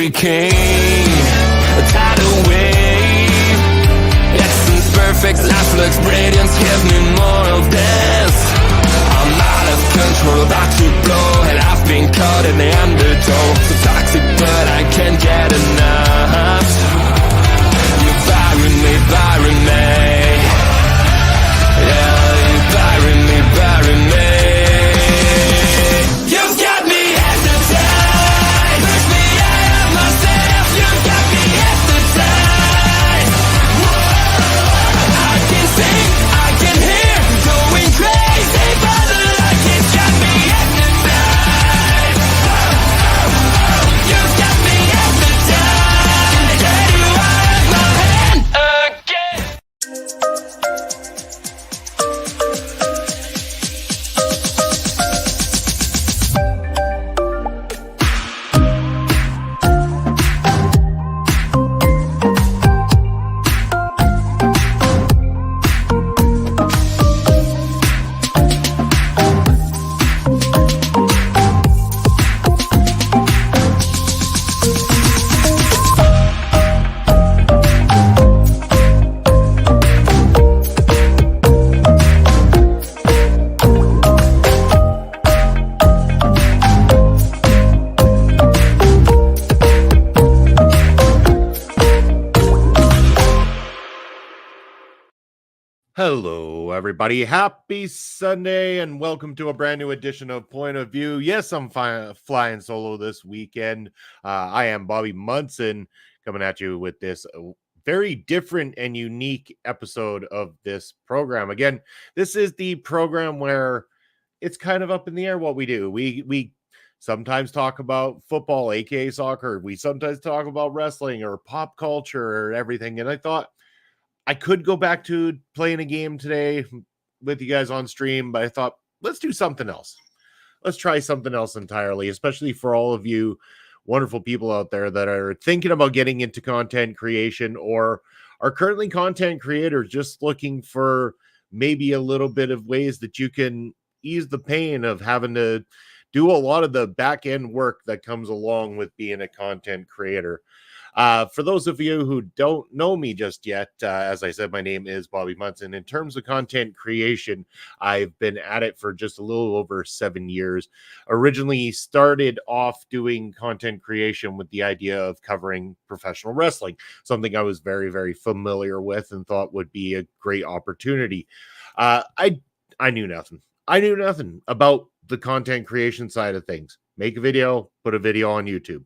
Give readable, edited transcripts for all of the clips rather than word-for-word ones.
hurricane, a tidal wave. Essence perfect, life looks radiance, give me more of this. I'm out of control, about to blow, and I've been caught in the undertow. So toxic, but I can't get enough. You're firing me, Hello, everybody. Happy Sunday, and welcome to a brand new edition of Point of View. Yes, I'm flying solo this weekend. I am Bobby Munson coming at you with this very different and unique episode of this program. Again, this is the program where it's kind of up in the air what we do. We sometimes talk about football, aka soccer. We sometimes talk about wrestling or pop culture or everything. And I thought I could go back to playing a game today with you guys on stream, but I thought, let's do something else. Let's try something else entirely, especially for all of you wonderful people out there that are thinking about getting into content creation or are currently content creators just looking for maybe a little bit of ways that you can ease the pain of having to do a lot of the back end work that comes along with being a content creator. For those of you who don't know me just yet, as I said, my name is Bobby Munson. In terms of content creation, I've been at it for just a little over 7 years. Originally started off doing content creation with the idea of covering professional wrestling, something I was very, very familiar with and thought would be a great opportunity. I knew nothing. I knew nothing about the content creation side of things. Make a video, put a video on YouTube.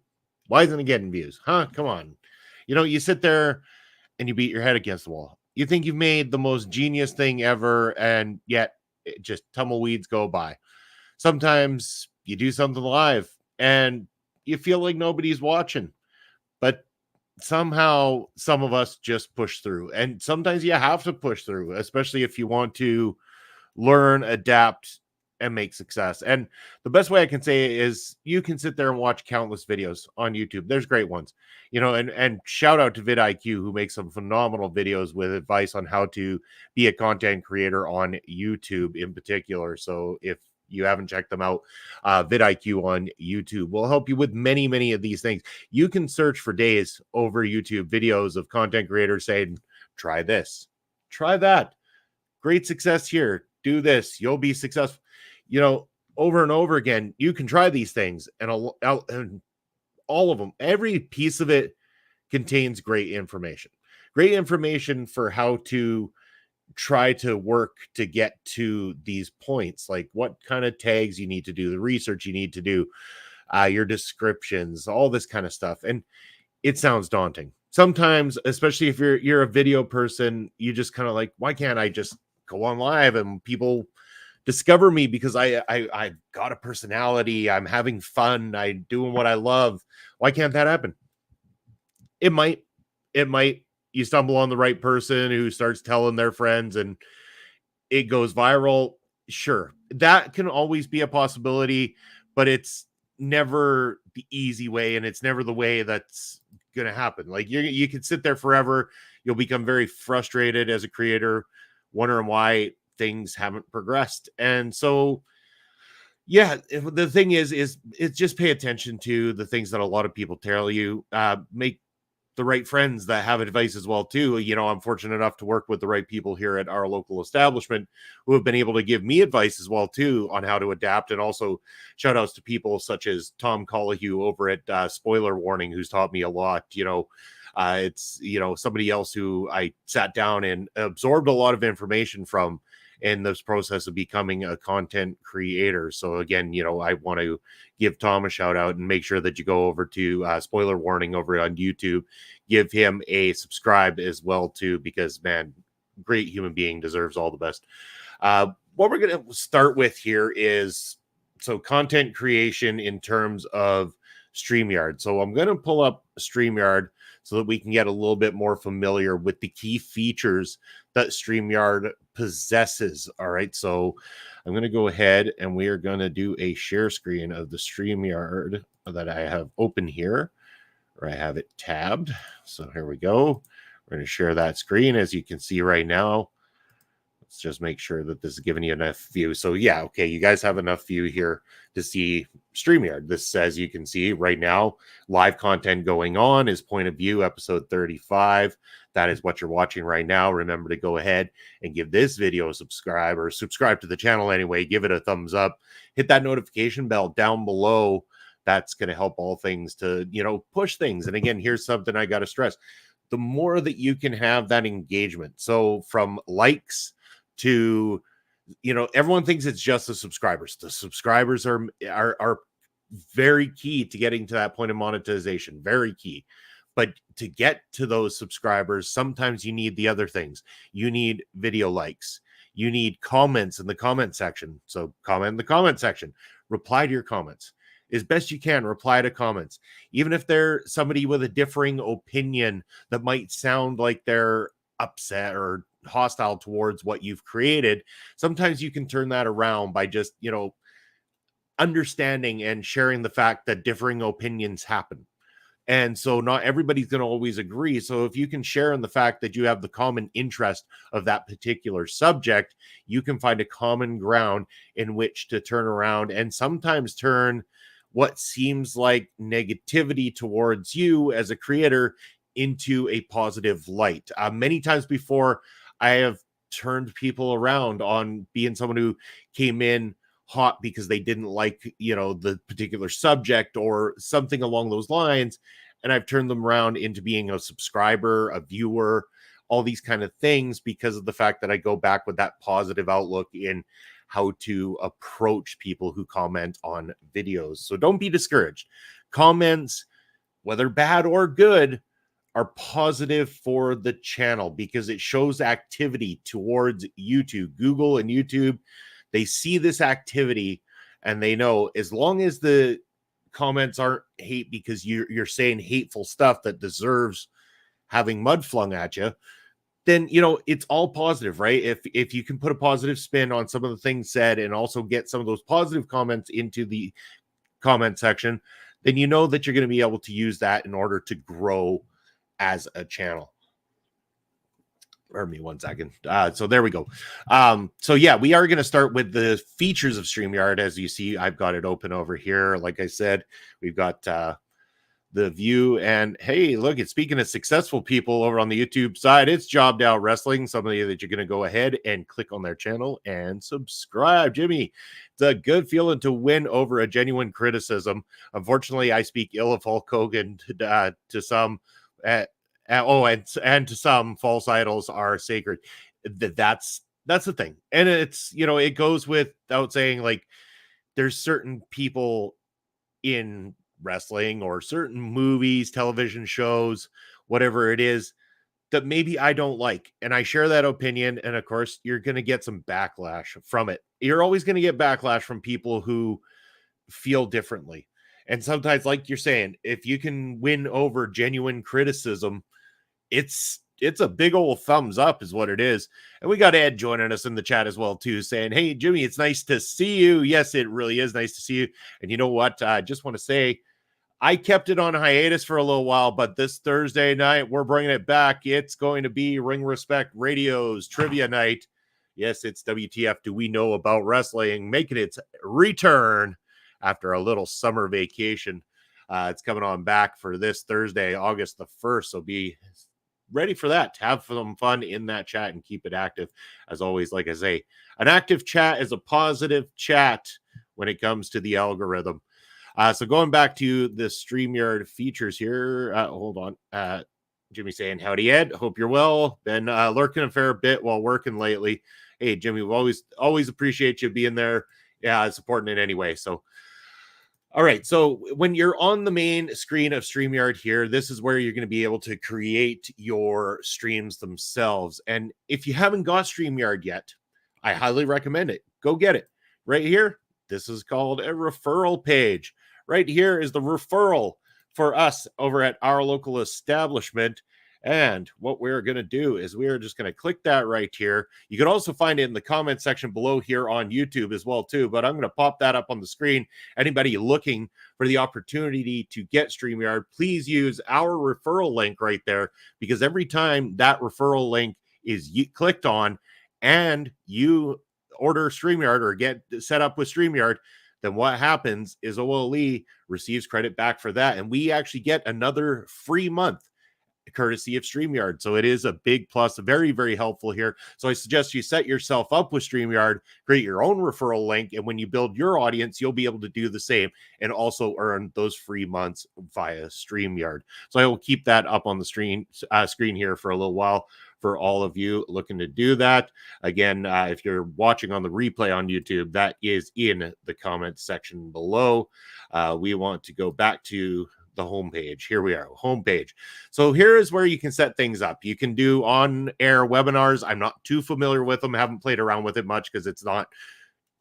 Why isn't it getting views? Huh? Come on. You know, you sit there and you beat your head against the wall. You think you've made the most genius thing ever, and yet it just tumbleweeds go by. Sometimes you do something live and you feel like nobody's watching, but somehow some of us just push through. And sometimes you have to push through, especially if you want to learn, adapt, and make success. And the best way I can say it is you can sit there and watch countless videos on YouTube. There's great ones, you know, and shout out to vidIQ, who makes some phenomenal videos with advice on how to be a content creator on YouTube in particular. So if you haven't checked them out, vidIQ on YouTube will help you with many, many of these things. You can search for days over YouTube videos of content creators saying, try this, try that, great success here, do this, you'll be successful. You know, over and over again, you can try these things, and all of them, every piece of it contains great information for how to try to work to get to these points, like what kind of tags you need to do, the research you need to do, your descriptions, all this kind of stuff. And it sounds daunting sometimes, especially if you're a video person. You just kind of like, why can't I just go on live and people discover me because I've got a personality, I'm having fun, I'm doing what I love. Why can't that happen? It might. You stumble on the right person who starts telling their friends and it goes viral. Sure, that can always be a possibility, but it's never the easy way, and it's never the way that's going to happen. Like you can sit there forever. You'll become very frustrated as a creator, wondering why things haven't progressed. And so, yeah, the thing is it's just pay attention to the things that a lot of people tell you. Make the right friends that have advice as well too. You know, I'm fortunate enough to work with the right people here at our local establishment who have been able to give me advice as well too on how to adapt. And also shout outs to people such as Tom Collahue over at Spoiler Warning, who's taught me a lot. You know, it's, you know, somebody else who I sat down and absorbed a lot of information from in this process of becoming a content creator. So again, you know, I want to give Tom a shout out and make sure that you go over to Spoiler Warning over on YouTube, give him a subscribe as well too, because man, great human being, deserves all the best. What we're going to start with here is content creation in terms of Streamyard. So I'm going to pull up Streamyard so that we can get a little bit more familiar with the key features that Streamyard possesses. All right, so I'm going to go ahead and we are going to do a share screen of the Streamyard that I have open here, or I have it tabbed. So here we go. We're going to share that screen, as you can see right now. Let's just make sure that this is giving you enough view. So yeah, okay, you guys have enough view here to see Streamyard. This says, you can see right now, live content going on is Point of View episode 35. That is what you're watching right now. Remember to go ahead and give this video a subscribe, or subscribe to the channel anyway. Give it a thumbs up. Hit that notification bell down below. That's going to help all things to, you know, push things. And again, here's something I got to stress. The more that you can have that engagement, so from likes to, everyone thinks it's just the subscribers. The subscribers are very key to getting to that point of monetization, very key. But to get to those subscribers, sometimes you need the other things. You need video likes. You need comments in the comment section. So comment in the comment section. Reply to your comments. As best you can, reply to comments. Even if they're somebody with a differing opinion that might sound like they're upset or hostile towards what you've created, sometimes you can turn that around by just, understanding and sharing the fact that differing opinions happen. And so not everybody's going to always agree. So if you can share in the fact that you have the common interest of that particular subject, you can find a common ground in which to turn around and sometimes turn what seems like negativity towards you as a creator into a positive light. Many times before, I have turned people around on being someone who came in hot because they didn't like, the particular subject or something along those lines. And I've turned them around into being a subscriber, a viewer, all these kind of things because of the fact that I go back with that positive outlook in how to approach people who comment on videos. So don't be discouraged. Comments, whether bad or good, are positive for the channel because it shows activity towards YouTube. Google and YouTube, they see this activity and they know as long as the comments aren't hate because you're saying hateful stuff that deserves having mud flung at you, then it's all positive, right? If you can put a positive spin on some of the things said and also get some of those positive comments into the comment section, then you know that you're going to be able to use that in order to grow as a channel. Pardon me 1 second. So there we go. So yeah, we are going to start with the features of StreamYard. As you see, I've got it open over here. Like I said, we've got the view, and hey, look, it's speaking of successful people over on the YouTube side. It's Jobbed Out Wrestling. Somebody that you're going to go ahead and click on their channel and subscribe. Jimmy, it's a good feeling to win over a genuine criticism. Unfortunately, I speak ill of Hulk Hogan to some. And to some, false idols are sacred. That's the thing, and it's it goes without saying, like, there's certain people in wrestling or certain movies, television shows, whatever it is, that maybe I don't like, and I share that opinion, and of course you're going to get some backlash from it. You're always going to get backlash from people who feel differently. And sometimes, like you're saying, if you can win over genuine criticism, it's a big old thumbs up is what it is. And we got Ed joining us in the chat as well too, saying, hey Jimmy, it's nice to see you. Yes, it really is nice to see you. And you know what, I just want to say I kept it on hiatus for a little while, but this Thursday night we're bringing it back. It's going to be Ring Respect Radio's trivia night. Yes, it's WTF Do We Know About Wrestling making its return after a little summer vacation. It's coming on back for this Thursday, August the 1st. So be ready for that, to have some fun in that chat and keep it active. As always, like I say, an active chat is a positive chat when it comes to the algorithm. So going back to the StreamYard features here, hold on. Jimmy saying, howdy, Ed. Hope you're well. Been lurking a fair bit while working lately. Hey, Jimmy, we always appreciate you being there, supporting it anyway. So, all right. So when you're on the main screen of StreamYard here, this is where you're going to be able to create your streams themselves. And if you haven't got StreamYard yet, I highly recommend it. Go get it. Right here, this is called a referral page. Right here is the referral for us over at our local establishment. And what we're going to do is we're just going to click that right here. You can also find it in the comment section below here on YouTube as well too, but I'm going to pop that up on the screen. Anybody looking for the opportunity to get StreamYard, please use our referral link right there, because every time that referral link is clicked on and you order StreamYard or get set up with StreamYard, then what happens is OLE receives credit back for that. And we actually get another free month courtesy of StreamYard. So it is a big plus, very, very helpful here. So I suggest you set yourself up with StreamYard, create your own referral link, and when you build your audience, you'll be able to do the same and also earn those free months via StreamYard. So I will keep that up on the screen here for a little while for all of you looking to do that. Again, if you're watching on the replay on YouTube, that is in the comments section below. We want to go back to the homepage. Here we are, homepage. So here is where you can set things up. You can do on-air webinars. I'm not too familiar with them. Haven't played around with it much because it's not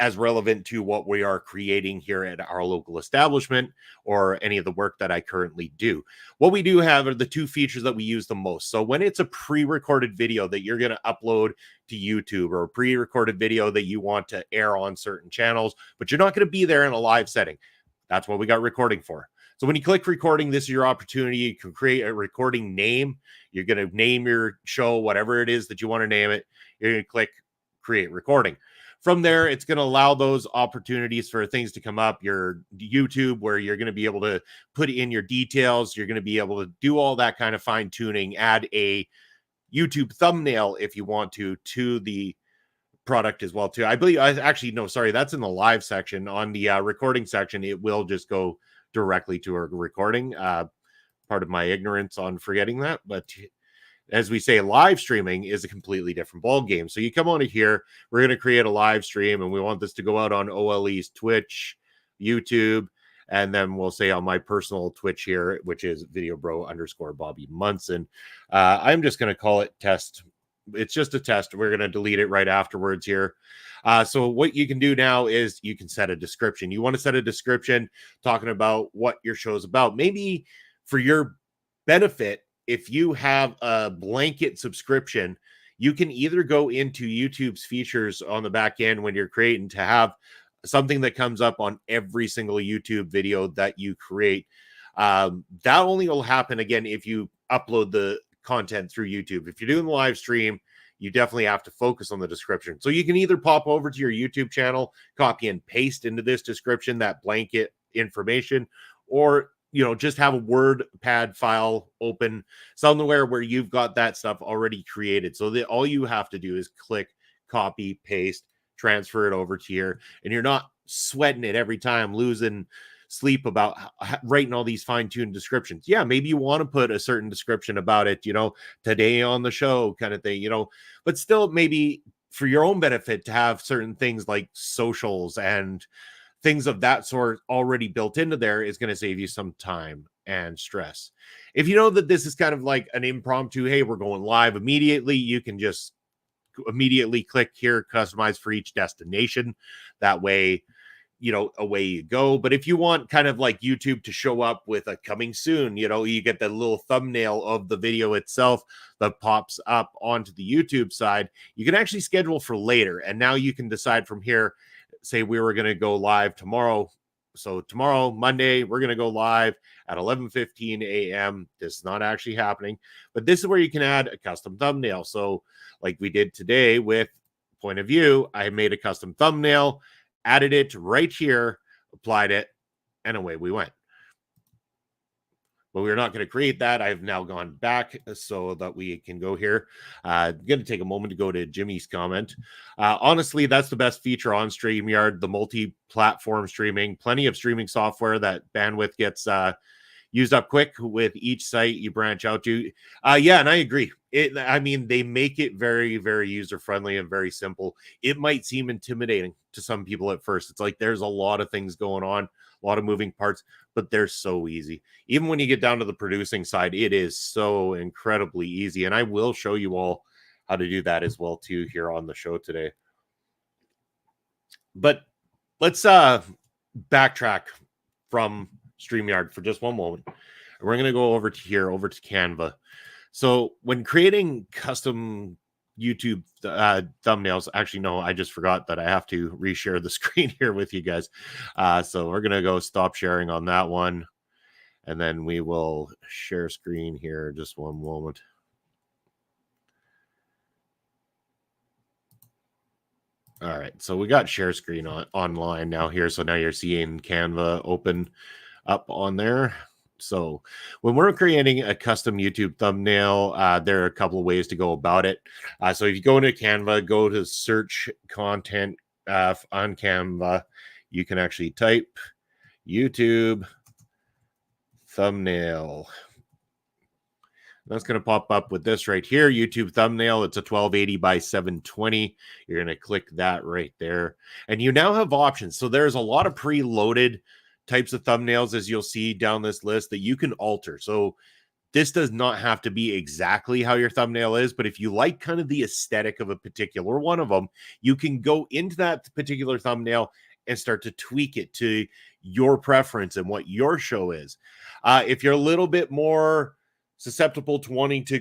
as relevant to what we are creating here at our local establishment or any of the work that I currently do. What we do have are the two features that we use the most. So when it's a pre-recorded video that you're going to upload to YouTube, or a pre-recorded video that you want to air on certain channels, but you're not going to be there in a live setting, that's what we got recording for. So when you click recording, this is your opportunity. You can create a recording name. You're going to name your show, whatever it is that you want to name it. You're going to click create recording. From there, it's going to allow those opportunities for things to come up. Your YouTube, where you're going to be able to put in your details. You're going to be able to do all that kind of fine tuning, add a YouTube thumbnail if you want to the product as well too. I believe, that's in the live section. On the recording section, it will just go directly to a recording. Part of my ignorance on forgetting that, but as we say, live streaming is a completely different ball game. So you come on here, we're going to create a live stream, and we want this to go out on OLE's Twitch, YouTube, and then we'll say on my personal Twitch here, which is videobro_Bobby Munson. I'm just going to call it test. It's just a test. We're going to delete it right afterwards here. So what you can do now is you can set a description. You want to set a description talking about what your show's about. Maybe for your benefit, if you have a blanket subscription, you can either go into YouTube's features on the back end when you're creating to have something that comes up on every single YouTube video that you create. That only will happen again if you upload the content through YouTube. If you're doing the live stream, you definitely have to focus on the description. So you can either pop over to your YouTube channel, copy and paste into this description that blanket information, or just have a WordPad file open somewhere where you've got that stuff already created. So that all you have to do is click, copy, paste, transfer it over to here, and you're not sweating it every time, losing sleep about writing all these fine-tuned descriptions. Yeah, maybe you want to put a certain description about it, today on the show kind of thing, but still maybe for your own benefit to have certain things like socials and things of that sort already built into there is going to save you some time and stress. If you know that this is kind of like an impromptu, hey, we're going live immediately, you can just immediately click here, customize for each destination. That way, away you go. But if you want kind of like YouTube to show up with a coming soon, you get the little thumbnail of the video itself that pops up onto the YouTube side, you can actually schedule for later. And now you can decide from here, say we were going to go live tomorrow. So tomorrow, Monday, we're going to go live at 11:15 a.m. This is not actually happening, but this is where you can add a custom thumbnail. So like we did today with Point of View, I made a custom thumbnail, added it right here, applied it, and away we went. But we're not going to create that. I've now gone back so that we can go here. I'm going to take a moment to go to Jimmy's comment. Honestly, that's the best feature on StreamYard, the multi-platform streaming. Plenty of streaming software that bandwidth gets used up quick with each site you branch out to. Yeah, and I agree. They make it very, very user-friendly and very simple. It might seem intimidating to some people at first. It's like there's a lot of things going on, a lot of moving parts, but they're so easy. Even when you get down to the producing side, it is so incredibly easy. And I will show you all how to do that as well too here on the show today. But let's backtrack from StreamYard for just one moment. We're going to go over to Canva. So when creating custom YouTube thumbnails, actually, no, I just forgot that I have to reshare the screen here with you guys. So we're going to go stop sharing on that one. And then we will share screen here. Just one moment. All right. So we got share screen online now here. So now you're seeing Canva open up on there. So when we're creating a custom YouTube thumbnail, there are a couple of ways to go about it. So if you go into Canva, go to search content on Canva, you can actually type YouTube thumbnail. That's going to pop up with this right here, YouTube thumbnail. It's a 1280 by 720. You're going to click that right there. And you now have options. So there's a lot of preloaded types of thumbnails, as you'll see down this list, that you can alter. So this does not have to be exactly how your thumbnail is, but if you like kind of the aesthetic of a particular one of them, you can go into that particular thumbnail and start to tweak it to your preference and what your show is. If you're a little bit more susceptible to wanting to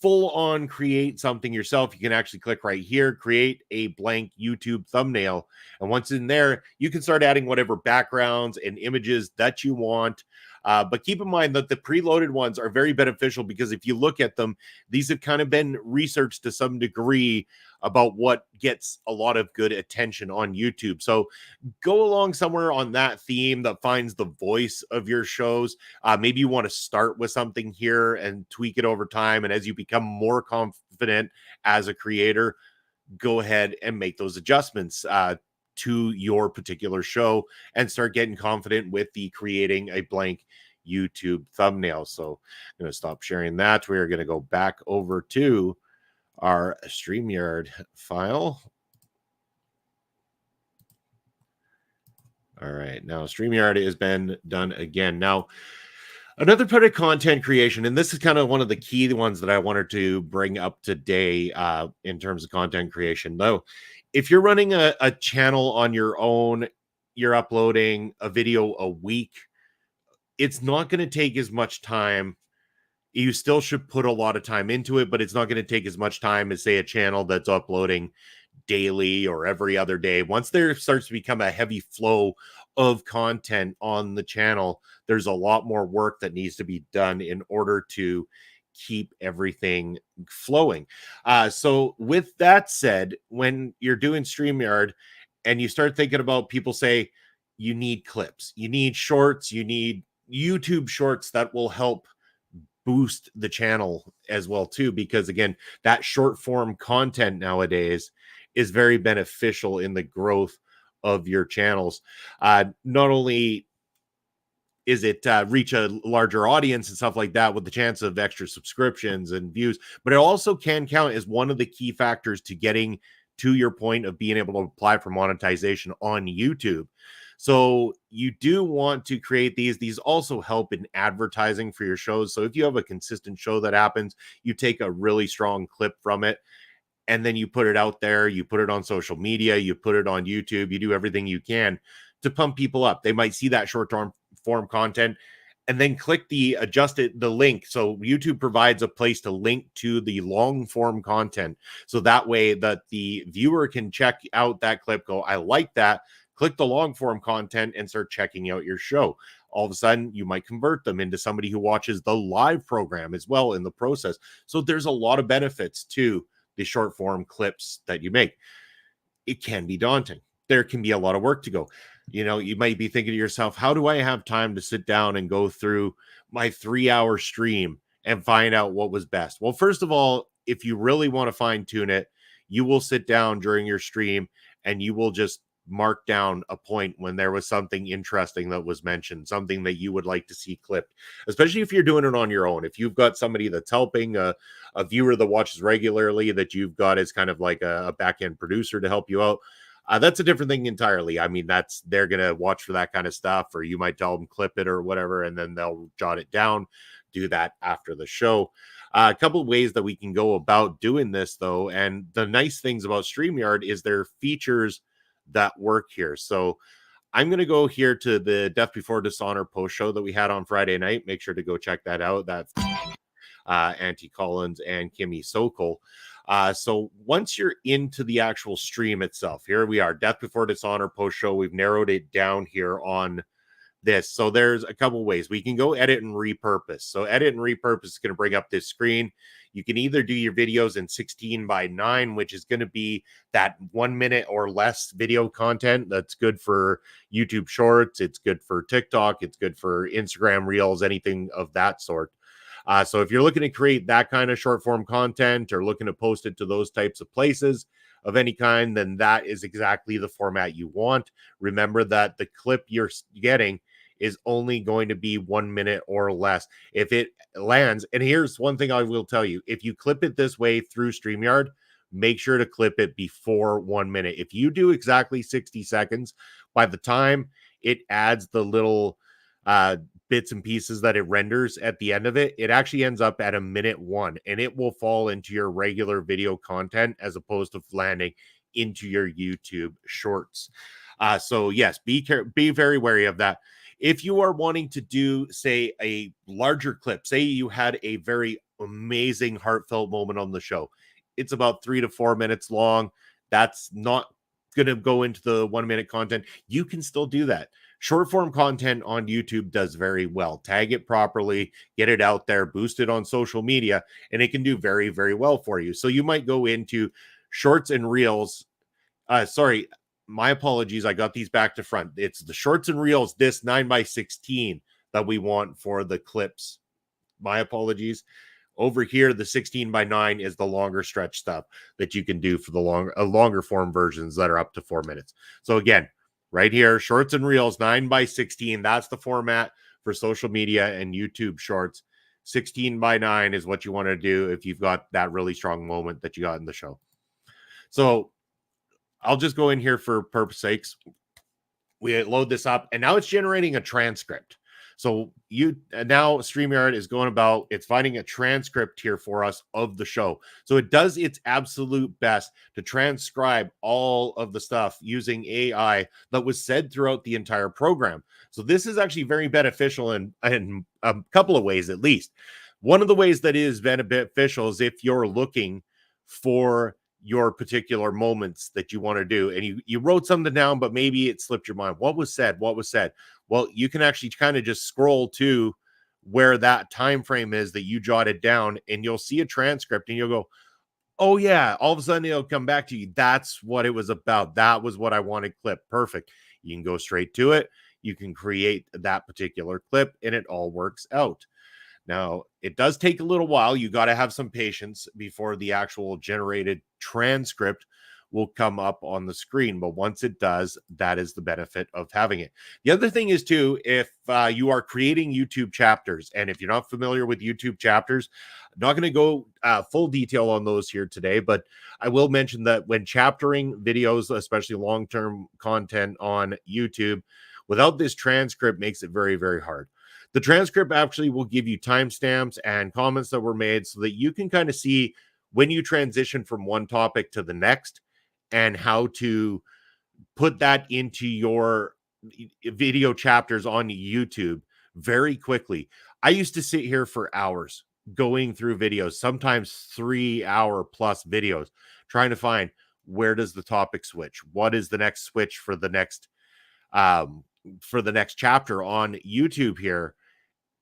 full on create something yourself, you can actually click right here, create a blank YouTube thumbnail. And once in there, you can start adding whatever backgrounds and images that you want. But keep in mind that the preloaded ones are very beneficial because if you look at them, these have kind of been researched to some degree about what gets a lot of good attention on YouTube. So go along somewhere on that theme that finds the voice of your shows. Maybe you want to start with something here and tweak it over time. And as you become more confident as a creator, go ahead and make those adjustments to your particular show and start getting confident with the creating a blank YouTube thumbnail. So I'm going to stop sharing that. We're going to go back over to our Streamyard file. All right, now Streamyard has been done again. Now, another part of content creation, and this is kind of one of the key ones that I wanted to bring up today in terms of content creation. Though, if you're running a channel on your own, you're uploading a video a week, it's not going to take as much time. You still should put a lot of time into it, but it's not going to take as much time as, say, a channel that's uploading daily or every other day. Once there starts to become a heavy flow of content on the channel, there's a lot more work that needs to be done in order to keep everything flowing. So with that said, when you're doing StreamYard and you start thinking about, people say you need clips, you need shorts, you need YouTube shorts that will help boost the channel as well too, because again, that short form content nowadays is very beneficial in the growth of your channels. Not only is it reach a larger audience and stuff like that with the chance of extra subscriptions and views, but it also can count as one of the key factors to getting to your point of being able to apply for monetization on YouTube. So you do want to create these. These also help in advertising for your shows. So if you have a consistent show that happens, you take a really strong clip from it, and then you put it out there, you put it on social media, you put it on YouTube, you do everything you can to pump people up. They might see that short-term form content and then click the link. So YouTube provides a place to link to the long form content. So that way that the viewer can check out that clip, go, I like that, click the long form content and start checking out your show. All of a sudden, you might convert them into somebody who watches the live program as well in the process. So there's a lot of benefits to the short form clips that you make. It can be daunting. There can be a lot of work to go. You know, you might be thinking to yourself, how do I have time to sit down and go through my 3-hour stream and find out what was best? Well, first of all, if you really want to fine tune it, you will sit down during your stream and you will just mark down a point when there was something interesting that was mentioned, something that you would like to see clipped, especially if you're doing it on your own. If you've got somebody that's helping, a viewer that watches regularly that you've got as kind of like a back-end producer to help you out, that's a different thing entirely. I mean, they're going to watch for that kind of stuff, or you might tell them clip it or whatever, and then they'll jot it down, do that after the show. A couple of ways that we can go about doing this, though, and the nice things about StreamYard is there are features that work here. So I'm going to go here to the Death Before Dishonor post show that we had on Friday night. Make sure to go check that out. That's Auntie Collins and Kimmy Sokol. So once you're into the actual stream itself, here we are, Death Before Dishonor post show. We've narrowed it down here on this. So there's a couple ways we can go edit and repurpose. So edit and repurpose is going to bring up this screen. You can either do your videos in 16:9, which is going to be that 1 minute or less video content. That's good for YouTube Shorts. It's good for TikTok. It's good for Instagram Reels, anything of that sort. So if you're looking to create that kind of short form content or looking to post it to those types of places of any kind, then that is exactly the format you want. Remember that the clip you're getting is only going to be 1 minute or less. If it lands, and here's one thing I will tell you, if you clip it this way through StreamYard, make sure to clip it before 1 minute. If you do exactly 60 seconds, by the time it adds the little bits and pieces that it renders at the end of it, it actually ends up at a minute 1, and it will fall into your regular video content as opposed to landing into your YouTube shorts. So yes, be very wary of that. If you are wanting to do, say, a larger clip, say you had a very amazing heartfelt moment on the show, it's about 3 to 4 minutes long. That's not going to go into the 1 minute content. You can still do that. Short form content on YouTube does very well. Tag it properly, get it out there, boost it on social media, and it can do very, very well for you. So you might go into shorts and reels. Sorry, my apologies. I got these back to front. It's the shorts and reels, this 9x16 that we want for the clips. My apologies. Over here, the 16:9 is the longer stretch stuff that you can do for the longer form versions that are up to 4 minutes. So again, right here, shorts and reels, 9x16. That's the format for social media and YouTube shorts. 16:9 is what you want to do if you've got that really strong moment that you got in the show. So I'll just go in here for purpose sakes. We load this up, and now it's generating a transcript. So now StreamYard is going about, it's finding a transcript here for us of the show. So it does its absolute best to transcribe all of the stuff using AI that was said throughout the entire program. So this is actually very beneficial in a couple of ways, at least. One of the ways that is beneficial is if you're looking for your particular moments that you want to do, and you wrote something down, but maybe it slipped your mind. What was said? Well, you can actually kind of just scroll to where that time frame is that you jotted down, and you'll see a transcript, and you'll go, oh yeah, all of a sudden it'll come back to you. That's what it was about. That was what I wanted clipped. Perfect. You can go straight to it. You can create that particular clip, and it all works out. Now, it does take a little while. You got to have some patience before the actual generated transcript will come up on the screen. But once it does, that is the benefit of having it. The other thing is, too, if you are creating YouTube chapters, and if you're not familiar with YouTube chapters, I'm not going to go full detail on those here today, but I will mention that when chaptering videos, especially long-term content on YouTube, without this transcript makes it very, very hard. The transcript actually will give you timestamps and comments that were made so that you can kind of see when you transition from one topic to the next and how to put that into your video chapters on YouTube very quickly. I used to sit here for hours going through videos, sometimes 3-hour plus videos, trying to find where does the topic switch? What is the next switch for the next chapter on YouTube here?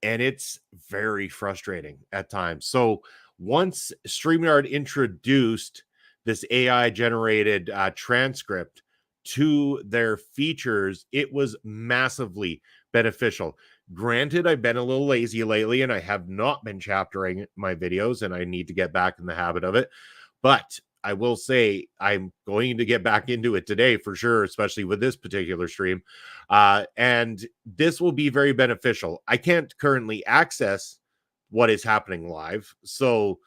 And it's very frustrating at times. So once StreamYard introduced this AI generated transcript to their features, it was massively beneficial. Granted, I've been a little lazy lately and I have not been chaptering my videos, and I need to get back in the habit of it. But I will say I'm going to get back into it today for sure, especially with this particular stream. And this will be very beneficial. I can't currently access what is happening live, so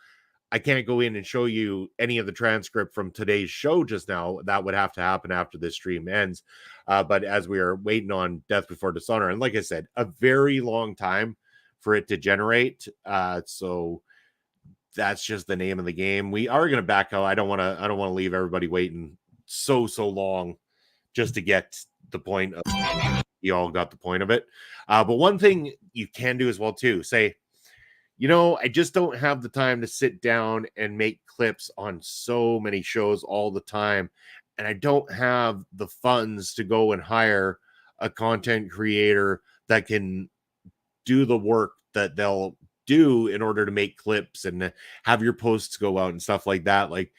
I can't go in and show you any of the transcript from today's show just now. That would have to happen after this stream ends. But as we are waiting on Death Before Dishonor, and like I said, a very long time for it to generate. So that's just the name of the game. We are going to back out. I don't want to leave everybody waiting so long just to get the point of, you all got the point of it. But one thing you can do as well too, say, I just don't have the time to sit down and make clips on so many shows all the time. And I don't have the funds to go and hire a content creator that can do the work that they'll do in order to make clips and have your posts go out and stuff like that. Like,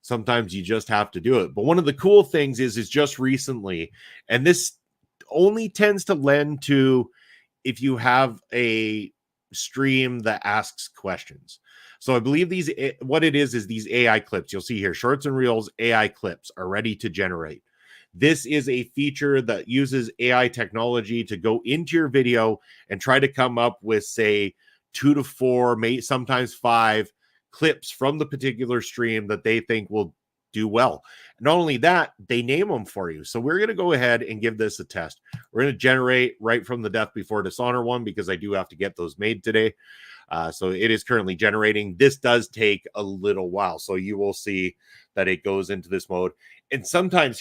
sometimes you just have to do it. But one of the cool things is just recently, and this only tends to lend to if you have a stream that asks questions. So I believe what it is these AI clips. You'll see here, shorts and reels AI clips are ready to generate. This is a feature that uses AI technology to go into your video and try to come up with, say, 2 to 4, sometimes 5 clips from the particular stream that they think will do well. Not only that, they name them for you. So we're going to go ahead and give this a test. We're going to generate right from the Death Before Dishonor one because I do have to get those made today. So it is currently generating. This does take a little while. So you will see that it goes into this mode. And sometimes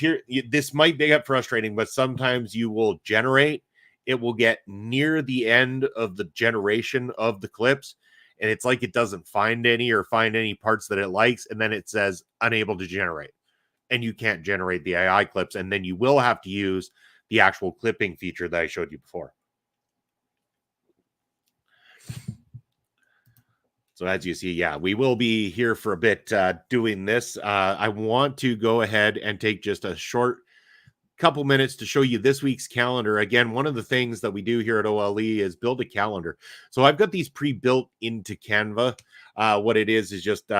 this might get frustrating, but sometimes you will generate. It will get near the end of the generation of the clips, and it's like it doesn't find any parts that it likes, and then it says unable to generate, and you can't generate the AI clips, and then you will have to use the actual clipping feature that I showed you before. So as you see, yeah, we will be here for a bit doing this. I want to go ahead and take just a short couple minutes to show you this week's calendar. Again, one of the things that we do here at OLE is build a calendar. So I've got these pre-built into Canva. What it is just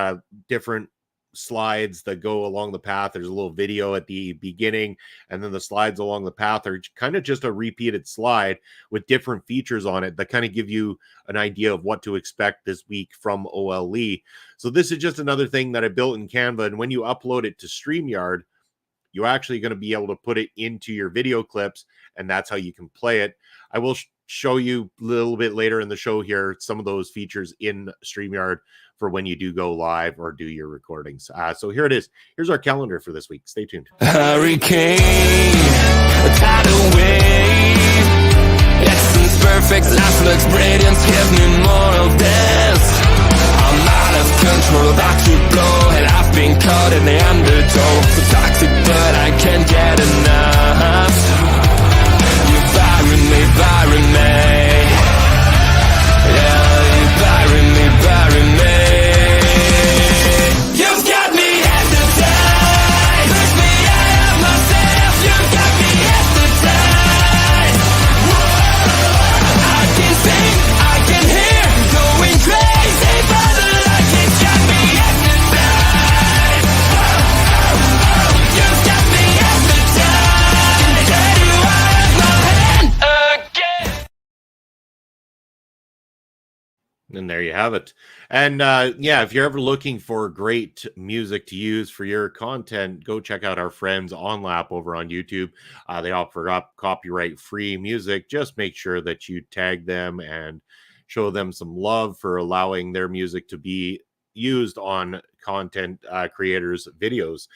different slides that go along the path. There's a little video at the beginning, and then the slides along the path are kind of just a repeated slide with different features on it that kind of give you an idea of what to expect this week from OLE. So this is just another thing that I built in Canva, and when you upload it to Streamyard, you're actually going to be able to put it into your video clips, and that's how you can play it. I will show you a little bit later in the show here some of those features in Streamyard for when you do go live or do your recordings. So here it is. Here's our calendar for this week. Stay tuned. Hurricane, a tidal wave, essence perfect, life looks radiant, give me more of this. I'm out of control, about to blow, and I've been caught in the undertow. So toxic, but I can't get enough. You're burying me, burying me. Yeah, you're burying me, burying me. You've got me hypnotized. Push me out of myself. You've got me hypnotized. Whoa. I can see, I can hear, going crazy, but the light has got me hypnotized. You've got me hypnotized. Can take you out of my hand again. And there you have it. And yeah, if you're ever looking for great music to use for your content, go check out our friends OnLap over on YouTube. They offer up copyright-free music. Just make sure that you tag them and show them some love for allowing their music to be used on content creators' videos.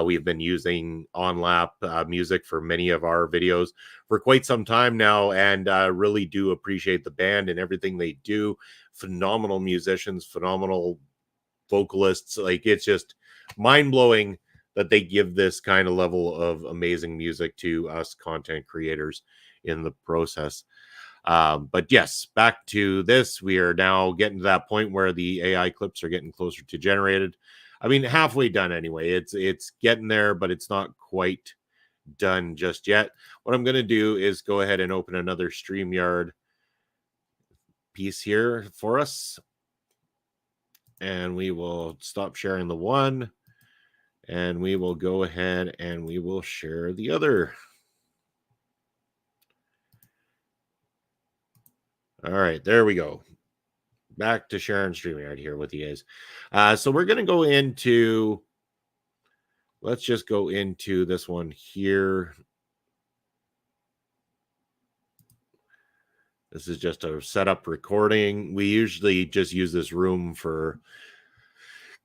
We've been using OnLap music for many of our videos for quite some time now, and really do appreciate the band and everything they do. Phenomenal musicians, phenomenal vocalists. Like, it's just mind-blowing that they give this kind of level of amazing music to us content creators in the process. But yes, back to this. We are now getting to that point where the AI clips are getting closer to generated. I mean, halfway done anyway. It's getting there, but it's not quite done just yet. What I'm going to do is go ahead and open another StreamYard piece here for us, and we will stop sharing the one, and we will go ahead and we will share the other. All right, there we go. Back to sharing StreamYard here with you guys. So we're going to go into, let's just go into this one here. This is just a setup recording. We usually just use this room for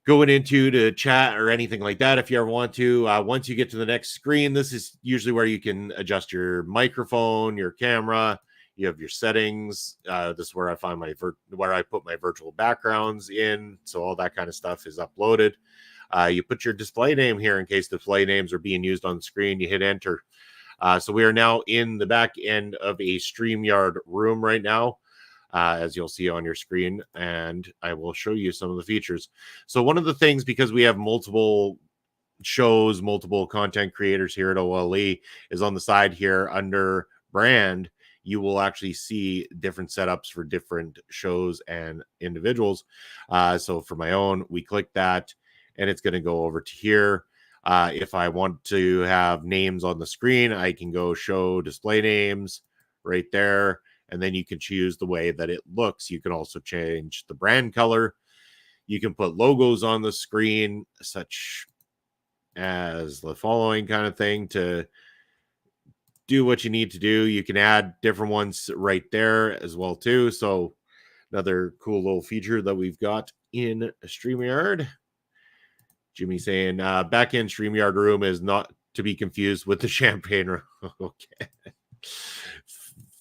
going into to chat or anything like that if you ever want to. Once you get to the next screen, this is usually where you can adjust your microphone, your camera. You have your settings. This is where I find where I put my virtual backgrounds in. So all that kind of stuff is uploaded. You put your display name here in case display names are being used on the screen. You hit enter. So we are now in the back end of a StreamYard room right now, as you'll see on your screen, and I will show you some of the features. So one of the things, because we have multiple shows, multiple content creators here at OLE, is on the side here under brand, you will actually see different setups for different shows and individuals. So for my own, we click that, and it's going to go over to here. If I want to have names on the screen, I can go show display names right there. And then you can choose the way that it looks. You can also change the brand color. You can put logos on the screen, such as the following kind of thing, to do what you need to do. You can add different ones right there as well too. So another cool little feature that we've got in Streamyard. Jimmy saying back in Streamyard room is not to be confused with the champagne room. Okay.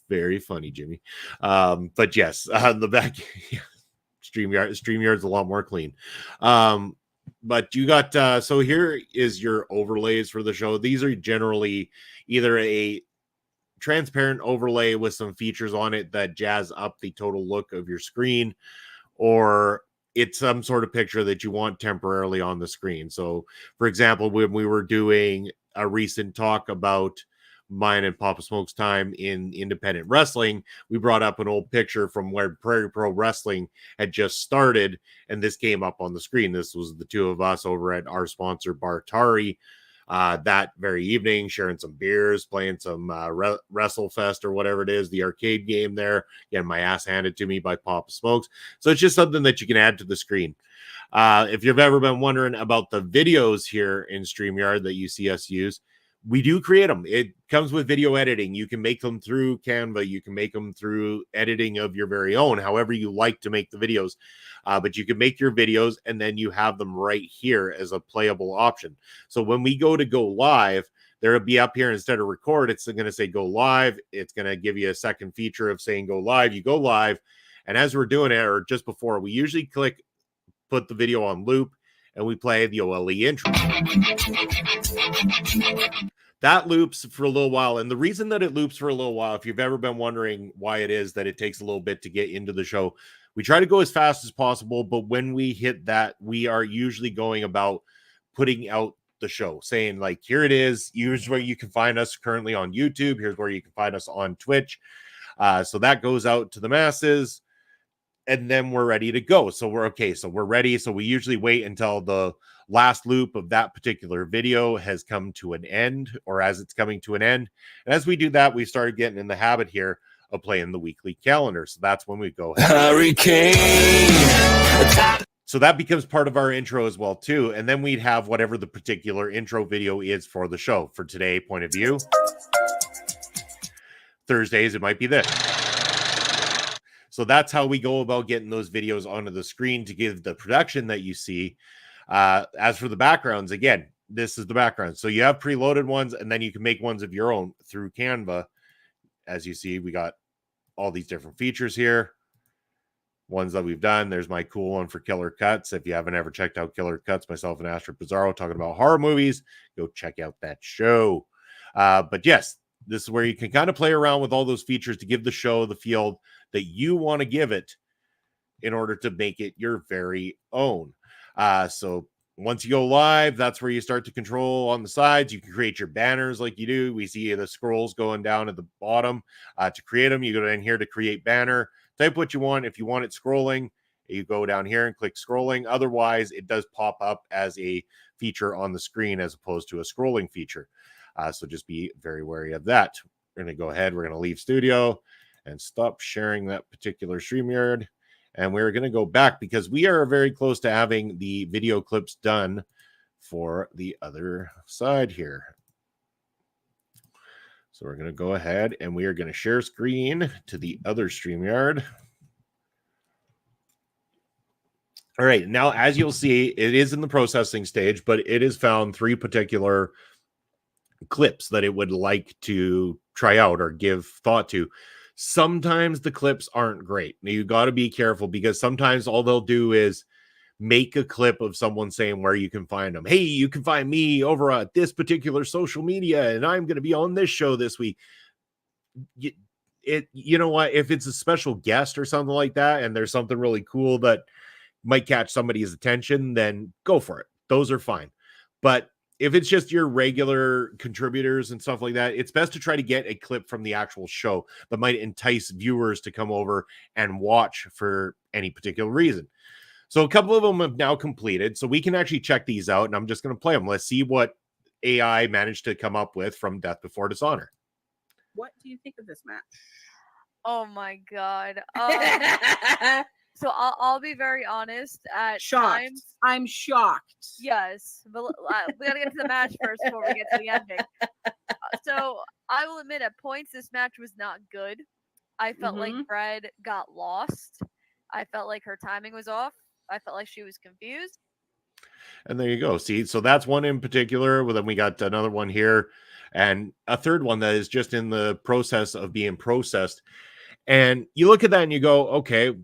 Very funny, Jimmy. But yes, the back Streamyard's a lot more clean. But you got so here is your overlays for the show. These are generally either a transparent overlay with some features on it that jazz up the total look of your screen, or it's some sort of picture that you want temporarily on the screen. So, for example, when we were doing a recent talk about mine and Papa Smoke's time in independent wrestling, we brought up an old picture from where Prairie Pro Wrestling had just started, and this came up on the screen. This was the two of us over at our sponsor Bartari that very evening, sharing some beers, playing some WrestleFest or whatever it is, the arcade game there. Getting my ass handed to me by Papa Smokes. So it's just something that you can add to the screen. If you've ever been wondering about the videos here in StreamYard that you see us use, we do create them. It comes with video editing. You can make them through Canva. You can make them through editing of your very own, however you like to make the videos. But you can make your videos and then you have them right here as a playable option. So when we go live, there'll be up here instead of record, it's going to say go live. It's going to give you a second feature of saying go live. You go live. And as we're doing it, or just before, we usually put the video on loop and we play the OLE intro. That loops for a little while. And the reason that it loops for a little while, if you've ever been wondering why it is that it takes a little bit to get into the show, we try to go as fast as possible. But when we hit that, we are usually going about putting out the show, saying like, here it is. Here's where you can find us currently on YouTube. Here's where you can find us on Twitch. So that goes out to the masses. And then we're ready to go. So we're okay. So we're ready. So we usually wait until the last loop of that particular video has come to an end, or as it's coming to an end. And as we do that, we started getting in the habit here of playing the weekly calendar. So that's when we go Hurricane. So that becomes part of our intro as well too. And then we'd have whatever the particular intro video is for the show. For today, point of view. Thursdays, it might be this. So that's how we go about getting those videos onto the screen to give the production that you see. As for the backgrounds, again, this is the background. So you have preloaded ones, and then you can make ones of your own through Canva. As you see, we got all these different features here. Ones that we've done. There's my cool one for Killer Cuts. If you haven't ever checked out Killer Cuts, myself and Astrid Pizarro talking about horror movies, go check out that show. But yes, this is where you can kind of play around with all those features to give the show the feel that you want to give it in order to make it your very own. So once you go live, that's where you start to control on the sides. You can create your banners like you do. We see the scrolls going down at the bottom. To create them, you go in here to create banner. Type what you want. If you want it scrolling, you go down here and click scrolling. Otherwise, it does pop up as a feature on the screen as opposed to a scrolling feature. So just be very wary of that. We're going to go ahead. We're going to leave studio and stop sharing that particular StreamYard. And we're going to go back because we are very close to having the video clips done for the other side here. So we're going to go ahead and we are going to share screen to the other StreamYard. All right. Now, as you'll see, it is in the processing stage, but it has found 3 particular clips that it would like to try out or give thought to. Sometimes the clips aren't great. Now, you got to be careful because sometimes all they'll do is make a clip of someone saying where you can find them. Hey, you can find me over at this particular social media, and I'm going to be on this show this week. You know what? If it's a special guest or something like that, and there's something really cool that might catch somebody's attention, then go for it. Those are fine. But if it's just your regular contributors and stuff like that, it's best to try to get a clip from the actual show that might entice viewers to come over and watch for any particular reason. So a couple of them have now completed. So we can actually check these out, and I'm just going to play them. Let's see what AI managed to come up with from Death Before Dishonor. What do you think of this match? Oh my god. So I'll be very honest. At Shocked. times, I'm shocked. yes, but we gotta get to the match first before we get to the ending. So I will admit, at points, this match was not good. I felt like Fred got lost. I felt like her timing was off. I felt like she was confused. And there you go. See, so that's one in particular. Well, then we got another one here, and a third one that is just in the process of being processed. And you look at that and you go, okay,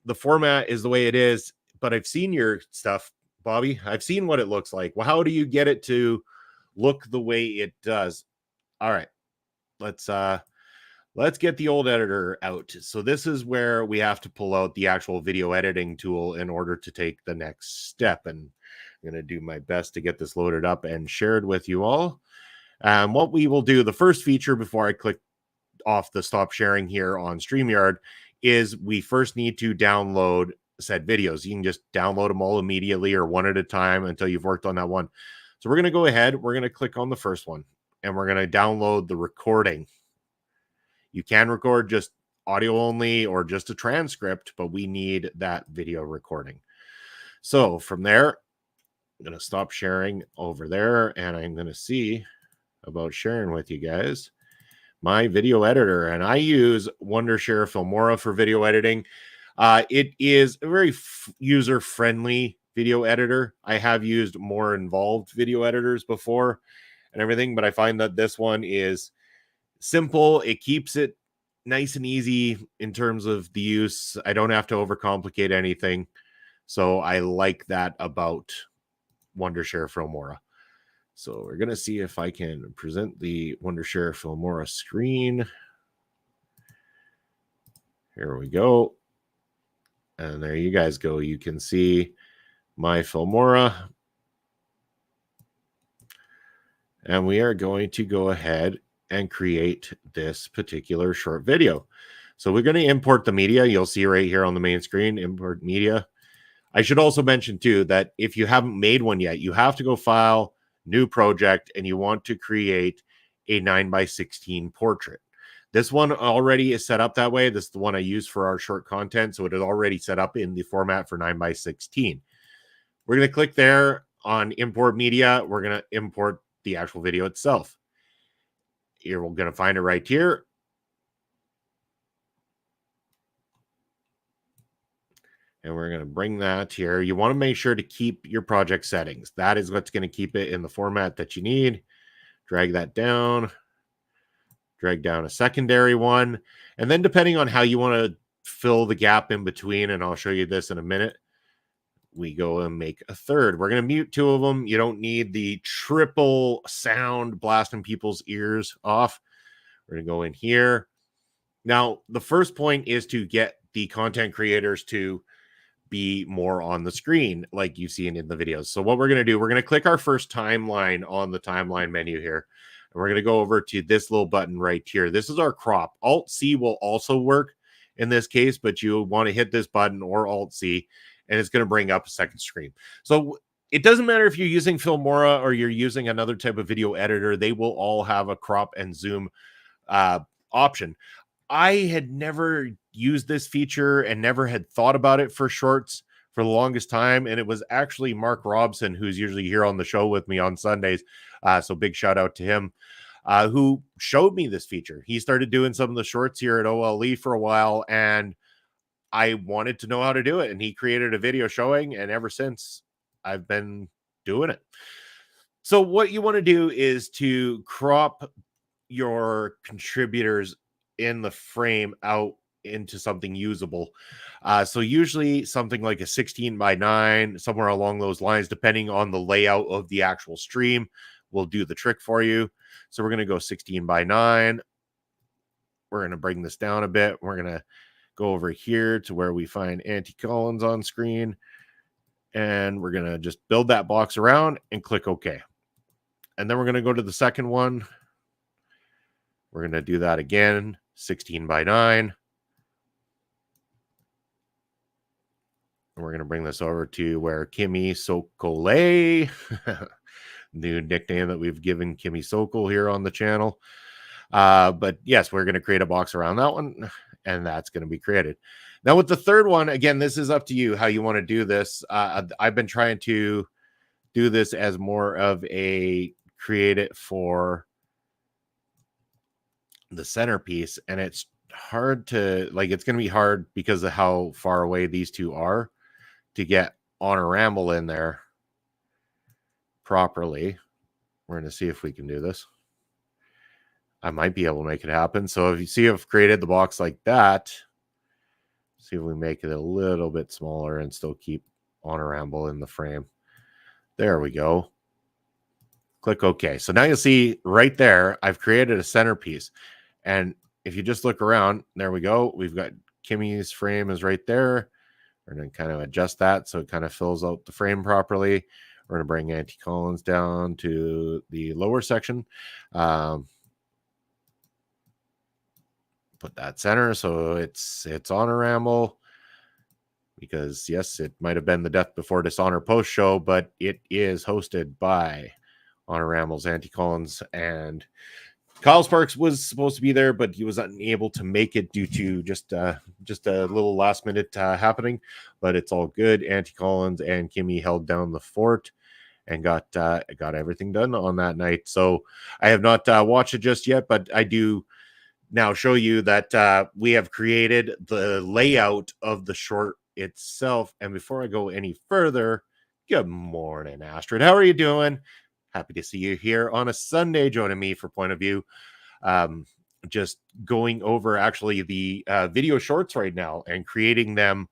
the format is the way it is, but I've seen your stuff, Bobby. I've seen what it looks like. Well, how do you get it to look the way it does? All right, let's get the old editor out. So this is where we have to pull out the actual video editing tool in order to take the next step. And I'm going to do my best to get this loaded up and shared with you all. What we will do, the first feature before I click off the stop sharing here on StreamYard, is we first need to download said videos. You can just download them all immediately or one at a time until you've worked on that one. So we're going to go ahead. We're going to click on the first one, and we're going to download the recording. You can record just audio only or just a transcript, but we need that video recording. So from there, I'm going to stop sharing over there, and I'm going to see about sharing with you guys my video editor. And I use Wondershare Filmora for video editing. It is a very user-friendly video editor. I have used more involved video editors before and everything, but I find that this one is simple. It keeps it nice and easy in terms of the use. I don't have to overcomplicate anything. So I like that about Wondershare Filmora. So we're going to see if I can present the Wondershare Filmora screen. Here we go. And there you guys go. You can see my Filmora. And we are going to go ahead and create this particular short video. So we're going to import the media. You'll see right here on the main screen, import media. I should also mention too that if you haven't made one yet, you have to go file, new project, and you want to create a 9:16 portrait. This one already is set up that way. This is the one I use for our short content. So it is already set up in the format for 9:16. We're going to click there on import media. We're going to import the actual video itself. Here, we're going to find it right here. And we're going to bring that here. You want to make sure to keep your project settings. That is what's going to keep it in the format that you need. Drag that down. Drag down a secondary one. And then depending on how you want to fill the gap in between, and I'll show you this in a minute, we go and make a third. We're going to mute two of them. You don't need the triple sound blasting people's ears off. We're going to go in here. Now, the first point is to get the content creators to be more on the screen like you've seen in the videos. So what we're going to do, we're going to click our first timeline on the timeline menu here. And we're going to go over to this little button right here. This is our crop. Alt-C will also work in this case, but you want to hit this button or Alt-C, and it's going to bring up a second screen. So it doesn't matter if you're using Filmora or you're using another type of video editor. They will all have a crop and zoom option. I had never used this feature and never had thought about it for shorts for the longest time. And it was actually Mark Robson, who's usually here on the show with me on Sundays. So big shout out to him, who showed me this feature. He started doing some of the shorts here at OLE for a while, and I wanted to know how to do it. And he created a video showing, and ever since I've been doing it. So what you want to do is to crop your contributors in the frame out into something usable. So usually something like a 16:9, somewhere along those lines, depending on the layout of the actual stream, will do the trick for you. So we're going to go 16:9. We're going to bring this down a bit. We're going to go over here to where we find Auntie Collins on screen. And we're going to just build that box around and click OK. And then we're going to go to the second one. We're going to do that again, 16:9. And we're going to bring this over to where Kimmy Sokole, new nickname that we've given Kimmy Sokol here on the channel. But yes, we're going to create a box around that one, and that's going to be created. Now with the third one, again, this is up to you how you want to do this. I've been trying to do this as more of a create it for the centerpiece, and it's hard to it's going to be hard because of how far away these two are to get on a ramble in there properly. We're going to see if we can do this. I might be able to make it happen. So if you see, I've created the box like that. See if we make it a little bit smaller and still keep on a ramble in the frame. There we go. Click OK. So now you'll see right there, I've created a centerpiece. And if you just look around, there we go. We've got Kimmy's frame is right there. We're going to kind of adjust that so it kind of fills out the frame properly. We're going to bring Auntie Collins down to the lower section. Put that center so it's on a ramble, because yes, it might have been the Death Before Dishonor post show, but it is hosted by Honor Rambles, Auntie Collins, and Kyle Sparks was supposed to be there, but he was unable to make it due to just a little last minute happening. But it's all good. Auntie Collins and Kimmy held down the fort and got everything done on that night. So I have not watched it just yet, but I do now show you that we have created the layout of the short itself. And before I go any further, good morning, Astrid. How are you doing? Happy to see you here on a Sunday joining me for Point of View. Just going over actually the video shorts right now and creating them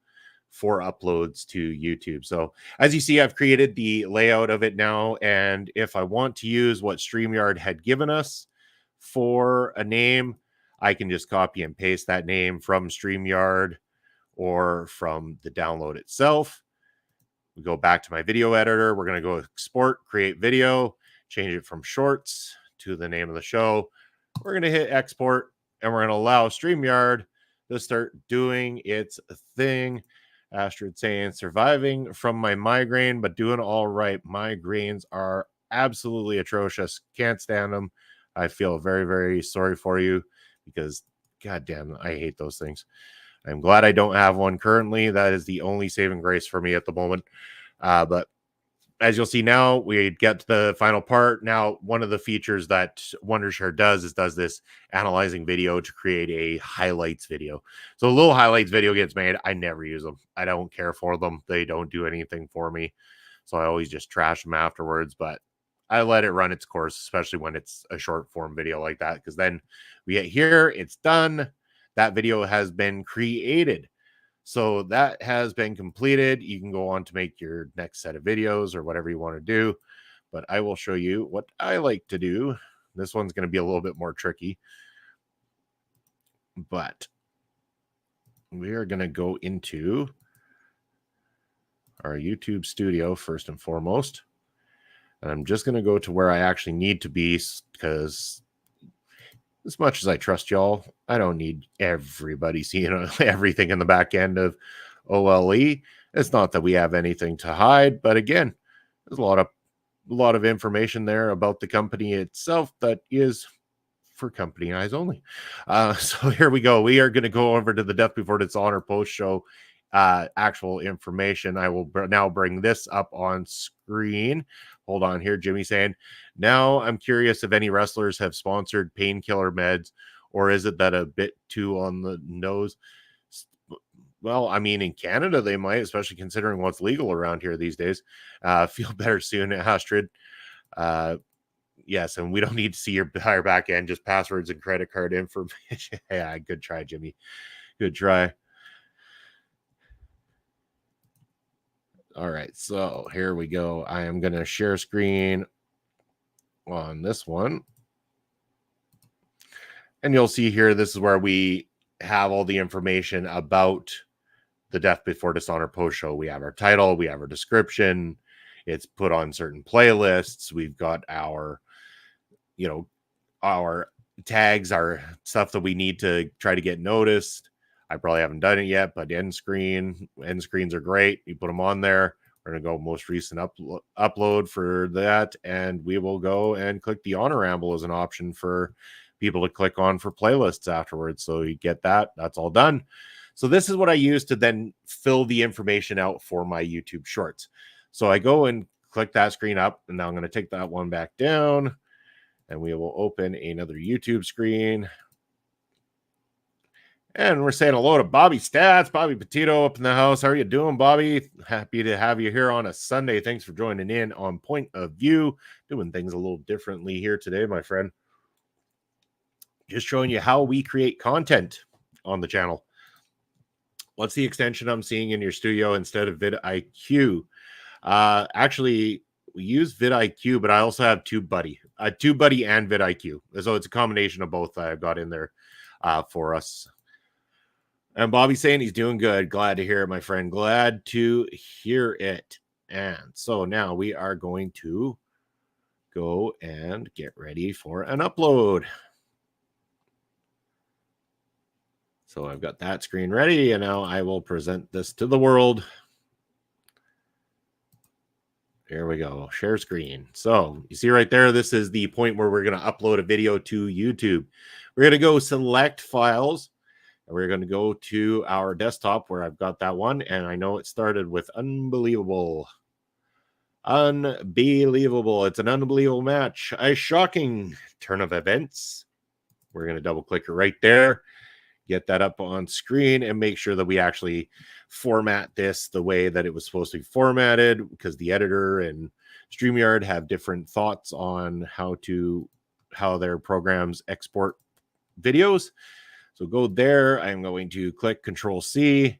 for uploads to YouTube. So as you see, I've created the layout of it now. And if I want to use what Streamyard had given us for a name, I can just copy and paste that name from Streamyard or from the download itself. We go back to my video editor. We're going to go export, create video, change it from shorts to the name of the show. We're going to hit export, and we're going to allow StreamYard to start doing its thing. Astrid saying, surviving from my migraine, but doing all right. Migraines are absolutely atrocious. Can't stand them. I feel very, very sorry for you because, goddamn, I hate those things. I'm glad I don't have one currently. That is the only saving grace for me at the moment. But as you'll see now, we get to the final part. Now, one of the features that Wondershare does this analyzing video to create a highlights video. So a little highlights video gets made. I never use them. I don't care for them. They don't do anything for me. So I always just trash them afterwards. But I let it run its course, especially when it's a short form video like that. Because then we get here, it's done. That video has been created. So that has been completed. You can go on to make your next set of videos or whatever you want to do. But I will show you what I like to do. This one's going to be a little bit more tricky. But we are going to go into our YouTube studio first and foremost. And I'm just going to go to where I actually need to be, because as much as I trust y'all, I don't need everybody seeing everything in the back end of OLE. It's not that we have anything to hide, but again, there's a lot of information there about the company itself that is for company eyes only. So here we go. We are going to go over to the Death Before Dishonor post show actual information. I will now bring this up on screen. Hold on here. Jimmy saying, now I'm curious if any wrestlers have sponsored painkiller meds, or is it that a bit too on the nose? Well, I mean, in Canada, they might, especially considering what's legal around here these days. Feel better soon, Astrid. Yes, and we don't need to see your entire back end, just passwords and credit card information. Yeah, good try, Jimmy. Good try. All right, so here we go. I am going to share screen on this one. And you'll see here, this is where we have all the information about the Death Before Dishonor post show. We have our title, we have our description. It's put on certain playlists. We've got our, our tags, our stuff that we need to try to get noticed. I probably haven't done it yet, but end screens are great. You put them on there. We're going to go most recent upload for that, and we will go and click the honor ramble as an option for people to click on for playlists afterwards. So you get that. That's all done. So this is what I use to then fill the information out for my YouTube shorts. So I go and click that screen up, and now I'm going to take that one back down, and we will open another YouTube screen. And we're saying hello to Bobby Stats, Bobby Petito up in the house. How are you doing, Bobby? Happy to have you here on a Sunday. Thanks for joining in on Point of View. Doing things a little differently here today, my friend. Just showing you how we create content on the channel. What's the extension I'm seeing in your studio instead of vidIQ? Actually, we use vidIQ, but I also have TubeBuddy. TubeBuddy and vidIQ. So it's a combination of both I've got in there for us. And Bobby's saying he's doing good. Glad to hear it, my friend. Glad to hear it. And so now we are going to go and get ready for an upload. So I've got that screen ready, and now I will present this to the world. There we go. Share screen. So you see right there, this is the point where we're going to upload a video to YouTube. We're going to go select files. And we're going to go to our desktop where I've got that one. And I know it started with unbelievable. Unbelievable. It's an unbelievable match. A shocking turn of events. We're going to double click it right there. Get that up on screen and make sure that we actually format this the way that it was supposed to be formatted, because the editor and Streamyard have different thoughts on how their programs export videos. So go there. I'm going to click Control C.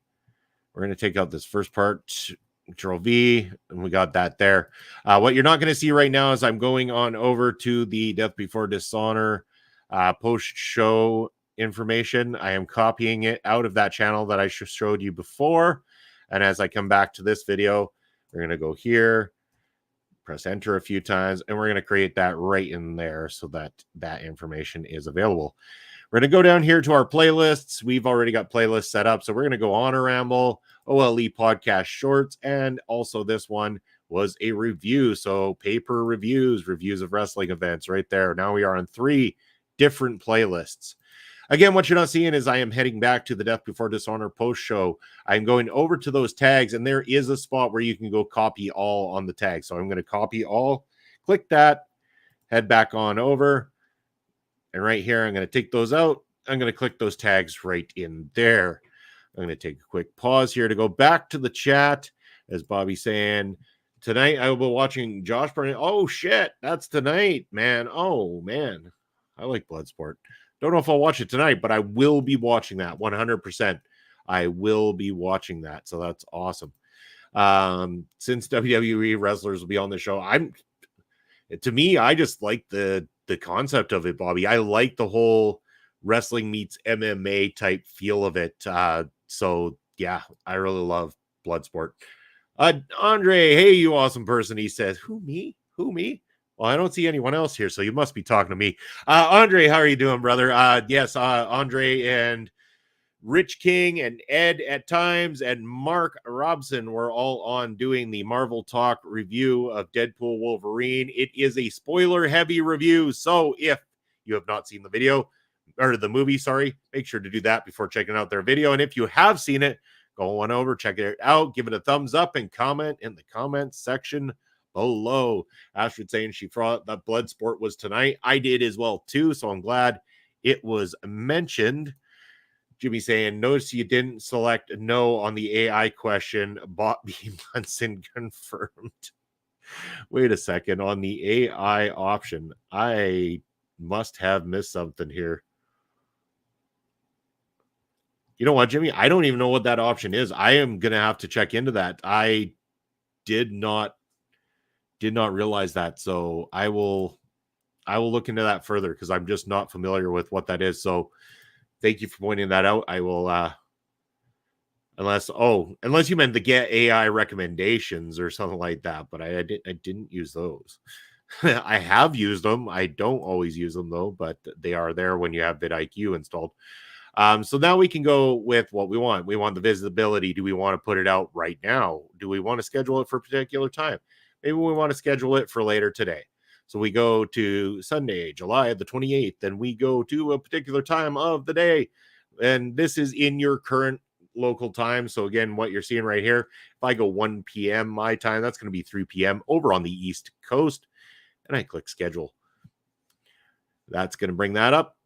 We're going to take out this first part, Control V, and we got that there. What you're not going to see right now is I'm going on over to the Death Before Dishonor post-show information. I am copying it out of that channel that I showed you before. And as I come back to this video, we're going to go here, press enter a few times, and we're going to create that right in there so that that information is available. We're going to go down here to our playlists. We've already got playlists set up. So we're going to go Honor Ramble, OLE Podcast Shorts, and also this one was a review. So paper reviews of wrestling events right there. Now we are on 3 different playlists. Again, what you're not seeing is I am heading back to the Death Before Dishonor post show. I'm going over to those tags, and there is a spot where you can go copy all on the tag. So I'm going to copy all, click that, head back on over. And right here, I'm going to take those out. I'm going to click those tags right in there. I'm going to take a quick pause here to go back to the chat. As Bobby's saying, tonight I will be watching Josh Burnett. Oh, shit. That's tonight, man. Oh, man. I like Bloodsport. Don't know if I'll watch it tonight, but I will be watching that 100%. I will be watching that. So that's awesome. Since WWE wrestlers will be on the show, to me, I just like the concept of it, Bobby. I like the whole wrestling meets MMA type feel of it. So yeah, I really love Bloodsport. Andre, hey, you awesome person. He says, who me? Well, I don't see anyone else here, so you must be talking to me. Andre, how are you doing, brother? Yes, Andre and Rich King and Ed at times and Mark Robson were all on doing the Marvel Talk review of Deadpool Wolverine. It is a spoiler-heavy review, so if you have not seen the video, or the movie, sorry, make sure to do that before checking out their video. And if you have seen it, go on over, check it out, give it a thumbs up, and comment in the comments section below. Astrid saying she thought that Bloodsport was tonight. I did as well, too, so I'm glad it was mentioned. Jimmy saying, notice you didn't select no on the AI question. Bobby Munson confirmed. Wait a second. On the AI option, I must have missed something here. You know what, Jimmy? I don't even know what that option is. I am going to have to check into that. I did not realize that. So I will look into that further because I'm just not familiar with what that is. So thank you for pointing that out. I will, unless you meant the get AI recommendations or something like that, but I didn't use those. I have used them. I don't always use them though, but they are there when you have vidIQ installed. So now we can go with what we want. We want the visibility. Do we want to put it out right now? Do we want to schedule it for a particular time? Maybe we want to schedule it for later today. So we go to Sunday, July the 28th, and we go to a particular time of the day. And this is in your current local time. So again, what you're seeing right here, if I go 1 p.m. my time, that's going to be 3 p.m. over on the East Coast. And I click schedule. That's going to bring that up.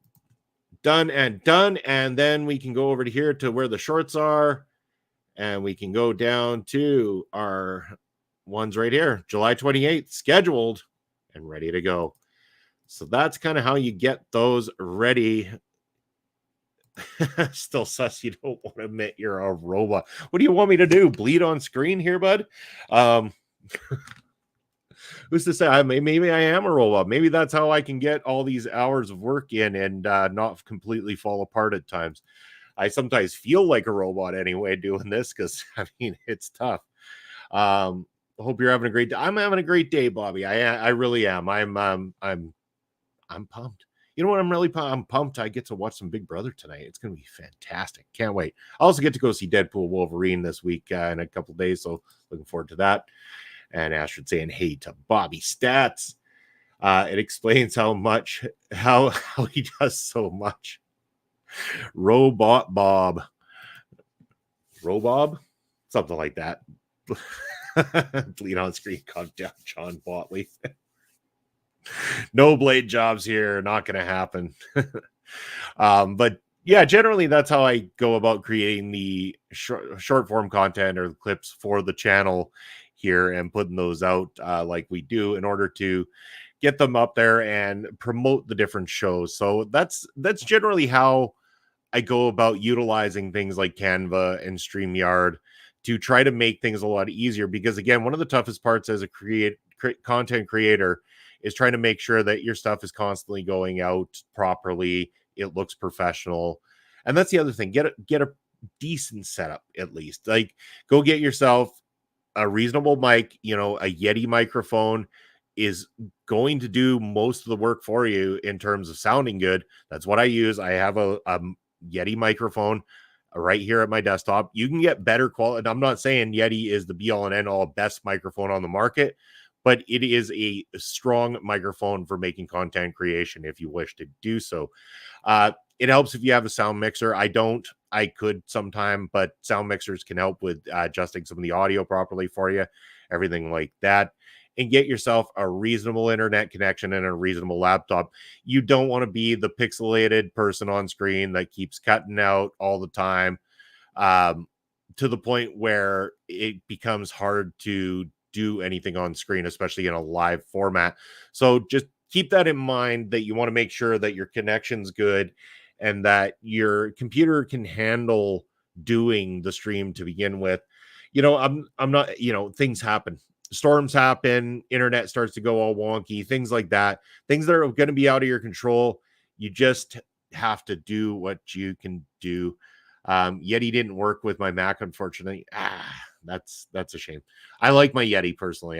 Done. And then we can go over to here to where the shorts are. And we can go down to our ones right here. July 28th, scheduled and ready to go. So that's kind of how you get those ready. Still sus, you don't want to admit you're a robot. What do you want me to do? Bleed on screen here, bud? Who's to say? Maybe I am a robot. Maybe that's how I can get all these hours of work in and not completely fall apart at times. I sometimes feel like a robot anyway doing this because I mean it's tough. Hope you're having a great day. I'm having a great day, Bobby. I really am. I'm pumped. You know what? I'm pumped. I get to watch some Big Brother tonight. It's going to be fantastic. Can't wait. I also get to go see Deadpool Wolverine this week in a couple days. So looking forward to that. And Astrid saying, hey to Bobby Stats. It explains how he does so much. Robot Bob. Robob? Something like that. Bleed on screen. Calm down, John Botley. No blade jobs here. Not going to happen. But yeah, generally that's how I go about creating the short form content or clips for the channel here and putting those out like we do in order to get them up there and promote the different shows. So that's generally how I go about utilizing things like Canva and Streamyard to try to make things a lot easier. Because again, one of the toughest parts as a content creator is trying to make sure that your stuff is constantly going out properly. It looks professional. And that's the other thing. Get a decent setup at least. Like go get yourself a reasonable mic, a Yeti microphone is going to do most of the work for you in terms of sounding good. That's what I use. I have a Yeti microphone right here at my desktop. You can get better quality. I'm not saying Yeti is the be all and end all best microphone on the market, but it is a strong microphone for making content creation if you wish to do so. It helps if you have a sound mixer. I could sometime, but sound mixers can help with adjusting some of the audio properly for you, everything like that. And get yourself a reasonable internet connection and a reasonable laptop. You don't want to be the pixelated person on screen that keeps cutting out all the time to the point where it becomes hard to do anything on screen, especially in a live format. So just keep that in mind, that you want to make sure that your connection's good and that your computer can handle doing the stream to begin with. I'm not, things happen. Storms happen, internet starts to go all wonky, things like that. Things that are going to be out of your control. You just have to do what you can do. Yeti didn't work with my Mac, unfortunately. That's a shame. I like my Yeti personally.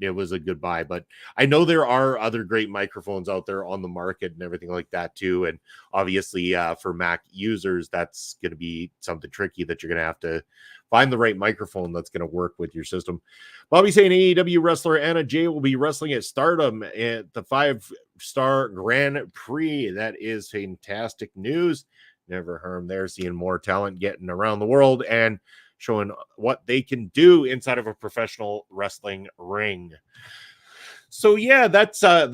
It was a good buy, but I know there are other great microphones out there on the market and everything like that too. And obviously for Mac users, that's going to be something tricky that you're going to have to find the right microphone that's going to work with your system. Bobby saying AEW wrestler Anna Jay will be wrestling at Stardom at the 5-star Grand Prix. That is fantastic news. Never harm there, seeing more talent getting around the world and showing what they can do inside of a professional wrestling ring. So yeah, that's going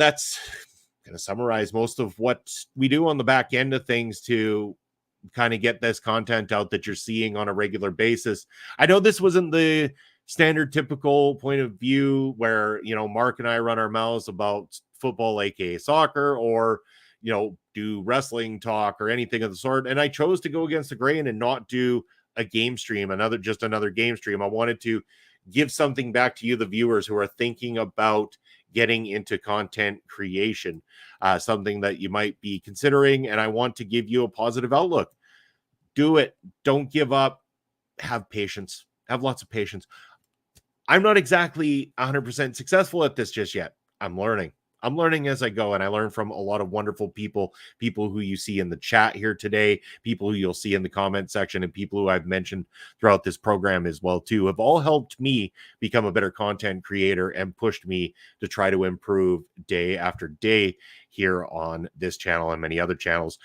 to summarize most of what we do on the back end of things to kind of get this content out that you're seeing on a regular basis. I know this wasn't the standard typical point of view where, Mark and I run our mouths about football, aka soccer, or, do wrestling talk or anything of the sort. And I chose to go against the grain and not do a game stream, another game stream. I wanted to give something back to you, the viewers who are thinking about getting into content creation, something that you might be considering. And I want to give you a positive outlook. Do it. Don't give up. Have patience. Have lots of patience. I'm not exactly 100% successful at this just yet. I'm learning. I'm learning as I go, and I learn from a lot of wonderful people who you see in the chat here today, people who you'll see in the comment section, and people who I've mentioned throughout this program as well too, have all helped me become a better content creator and pushed me to try to improve day after day here on this channel and many other channels.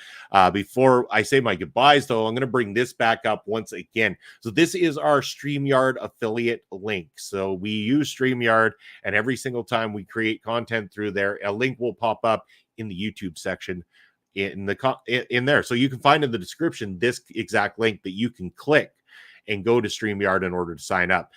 Before I say my goodbyes, though, I'm going to bring this back up once again. So this is our StreamYard affiliate link. So we use StreamYard, and every single time we create content through there, a link will pop up in the YouTube section in there. So you can find in the description this exact link that you can click and go to StreamYard in order to sign up.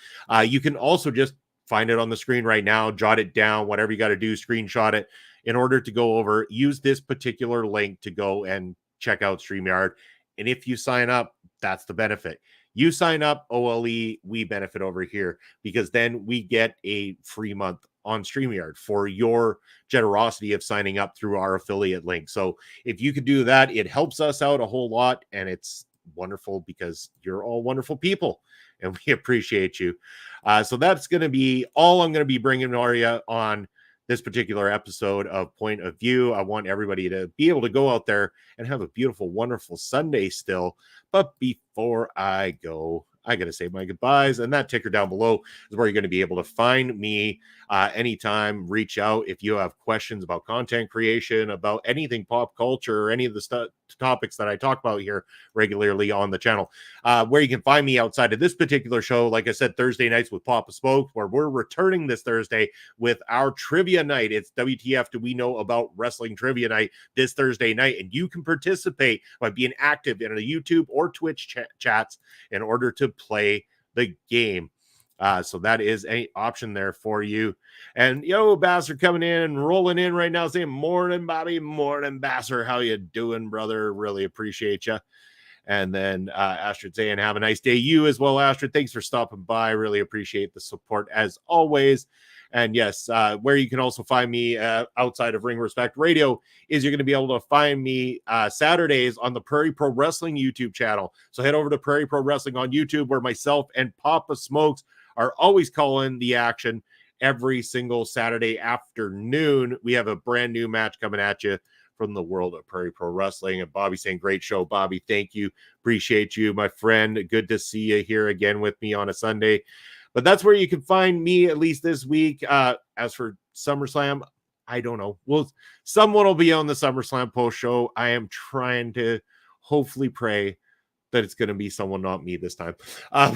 You can also just find it on the screen right now, jot it down, whatever you got to do, screenshot it in order to go over, use this particular link to go and check out StreamYard. And if you sign up, that's the benefit. You sign up, OLE, we benefit over here, because then we get a free month on StreamYard for your generosity of signing up through our affiliate link. So if you could do that, it helps us out a whole lot, and it's wonderful because you're all wonderful people, and we appreciate you. So that's going to be all I'm going to be bringing Maria on this particular episode of Point of View. I want everybody to be able to go out there and have a beautiful, wonderful Sunday still. But before I go, I got to say my goodbyes, and that ticker down below is where you're going to be able to find me anytime. Reach out if you have questions about content creation, about anything pop culture, or any of the topics that I talk about here regularly on the channel. Where you can find me outside of this particular show, like I said, Thursday nights with Papa Smoke, where we're returning this Thursday with our trivia night. It's WTF Do We Know About Wrestling Trivia Night this Thursday night, and you can participate by being active in a YouTube or Twitch chats in order to play the game. So that is an option there for you. And Basser coming in and rolling in right now saying, morning, Bobby, morning, Basser. How you doing, brother? Really appreciate you. And then Astrid saying, have a nice day. You as well, Astrid. Thanks for stopping by. Really appreciate the support as always. And yes, where you can also find me outside of Ring Respect Radio is you're going to be able to find me Saturdays on the Prairie Pro Wrestling YouTube channel. So head over to Prairie Pro Wrestling on YouTube, where myself and Papa Smokes are always calling the action every single Saturday afternoon. We have a brand new match coming at you from the world of Prairie Pro Wrestling. And Bobby saying, great show, Bobby. Thank you. Appreciate you, my friend. Good to see you here again with me on a Sunday. But that's where you can find me, at least this week. As for SummerSlam, I don't know. Well, someone will be on the SummerSlam post show. I am trying to hopefully pray that it's going to be someone, not me this time.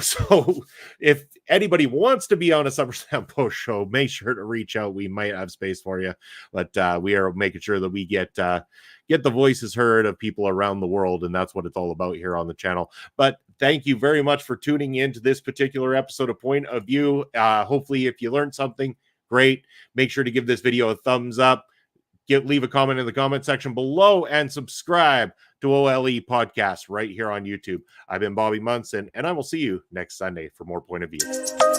So if anybody wants to be on a SummerSlam post show, make sure to reach out. We might have space for you, but we are making sure that we get the voices heard of people around the world, and that's what it's all about here on the channel. But thank you very much for tuning into this particular episode of Point of View. Hopefully, if you learned something, great. Make sure to give this video a thumbs up. Leave a comment in the comment section below and subscribe to OLE Podcast right here on YouTube. I've been Bobby Munson, and I will see you next Sunday for more Point of View.